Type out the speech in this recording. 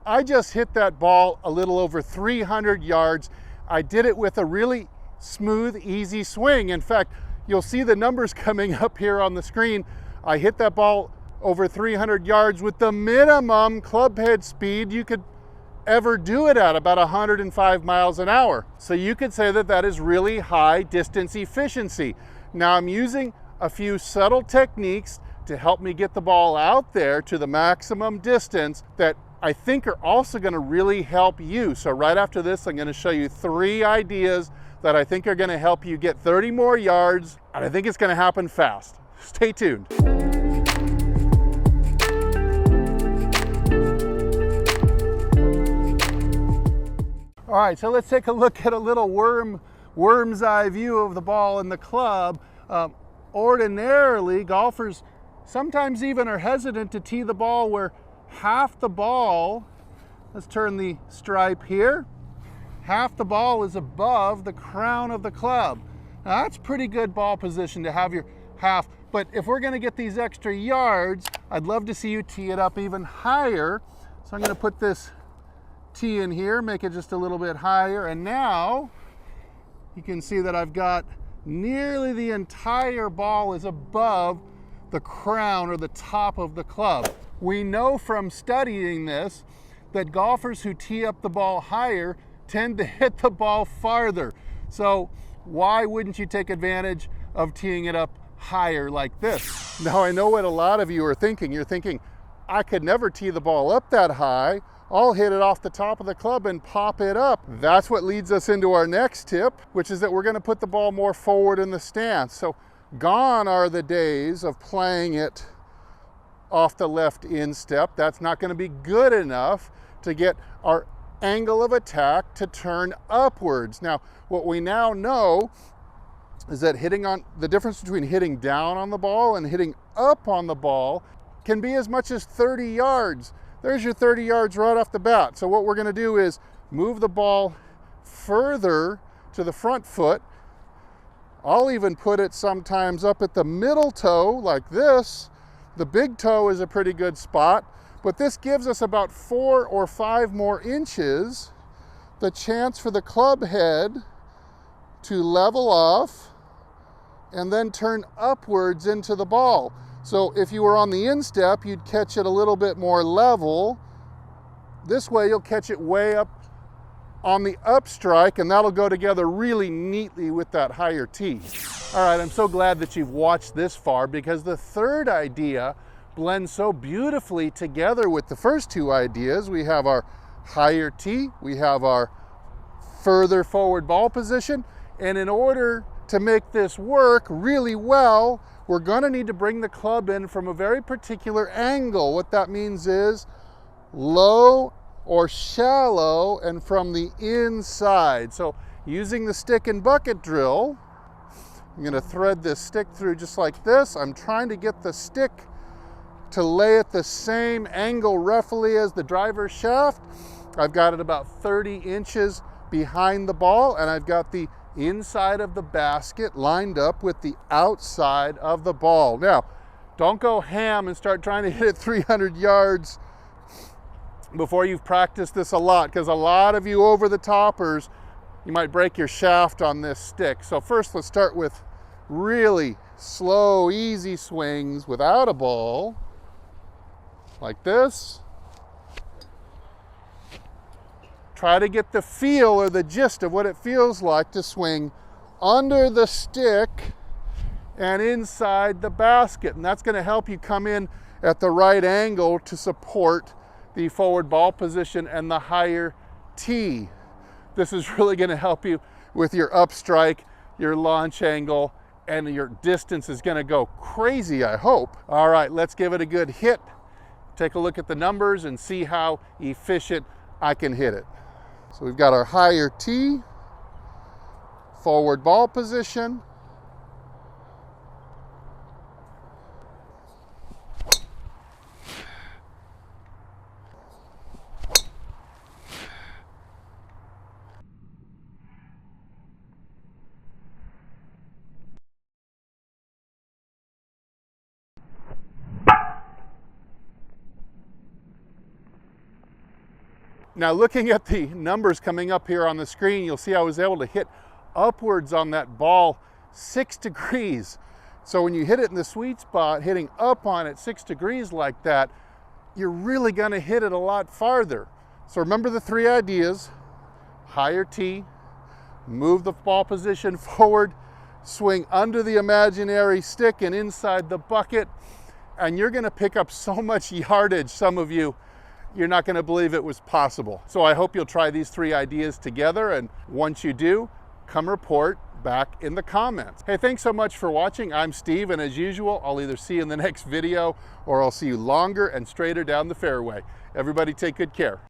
I just hit that ball a little over 300 yards. I did it with a really smooth, easy swing. In fact, you'll see the numbers coming up here on the screen. I hit that ball over 300 yards with the minimum club head speed you could ever do it at, about 105 miles an hour. So you could say that that is really high distance efficiency. Now I'm using a few subtle techniques to help me get the ball out there to the maximum distance that I think are also going to really help you. So right after this, I'm going to show you 3 ideas that I think are going to help you get 30 more yards, and I think it's going to happen fast. Stay tuned. All right, so let's take a look at a little worm's eye view of the ball in the club. Ordinarily, golfers sometimes even are hesitant to tee the ball where half the ball, let's turn the stripe here, half the ball is above the crown of the club. Now that's pretty good ball position to have your half, but if we're gonna get these extra yards, I'd love to see you tee it up even higher. So I'm gonna put this tee in here, make it just a little bit higher, and now you can see that I've got nearly the entire ball is above the crown or the top of the club. We know from studying this that golfers who tee up the ball higher tend to hit the ball farther. So why wouldn't you take advantage of teeing it up higher like this? Now I know what a lot of you are thinking. You're thinking, I could never tee the ball up that high. I'll hit it off the top of the club and pop it up. That's what leads us into our next tip, which is that we're going to put the ball more forward in the stance. So gone are the days of playing it off the left instep. That's not going to be good enough to get our angle of attack to turn upwards. Now, what we now know is that the difference between hitting down on the ball and hitting up on the ball can be as much as 30 yards. There's your 30 yards right off the bat. So what we're going to do is move the ball further to the front foot. I'll even put it sometimes up at the middle toe like this. The big toe is a pretty good spot, but this gives us about 4 or 5 more inches, the chance for the club head to level off and then turn upwards into the ball. So if you were on the instep, you'd catch it a little bit more level. This way you'll catch it way up on the up strike, and that'll go together really neatly with that higher tee. All right, I'm so glad that you've watched this far, because the third idea blends so beautifully together with the first 2 ideas. We have our higher tee, we have our further forward ball position, and in order to make this work really well, we're going to need to bring the club in from a very particular angle. What that means is low or shallow and from the inside. So using the stick and bucket drill, I'm going to thread this stick through just like this. I'm trying to get the stick to lay at the same angle roughly as the driver's shaft. I've got it about 30 inches behind the ball, and I've got the inside of the basket lined up with the outside of the ball. Now, don't go ham and start trying to hit it 300 yards before you've practiced this a lot, because a lot of you over the toppers, you might break your shaft on this stick. So first, let's start with really slow, easy swings without a ball, like this. Try to get the feel or the gist of what it feels like to swing under the stick and inside the basket. And that's going to help you come in at the right angle to support the forward ball position and the higher tee. This is really going to help you with your up strike, your launch angle, and your distance is going to go crazy, I hope. All right, let's give it a good hit. Take a look at the numbers and see how efficient I can hit it. So we've got our higher tee, forward ball position, Now looking at the numbers coming up here on the screen, you'll see I was able to hit upwards on that ball 6 degrees. So when you hit it in the sweet spot, hitting up on it 6 degrees like that, you're really gonna hit it a lot farther. So remember the 3 ideas: higher tee, move the ball position forward, swing under the imaginary stick and inside the bucket, and you're gonna pick up so much yardage, some of you, you're not gonna believe it was possible. So I hope you'll try these 3 ideas together, and once you do, come report back in the comments. Hey, thanks so much for watching. I'm Steve, and as usual, I'll either see you in the next video or I'll see you longer and straighter down the fairway. Everybody take good care.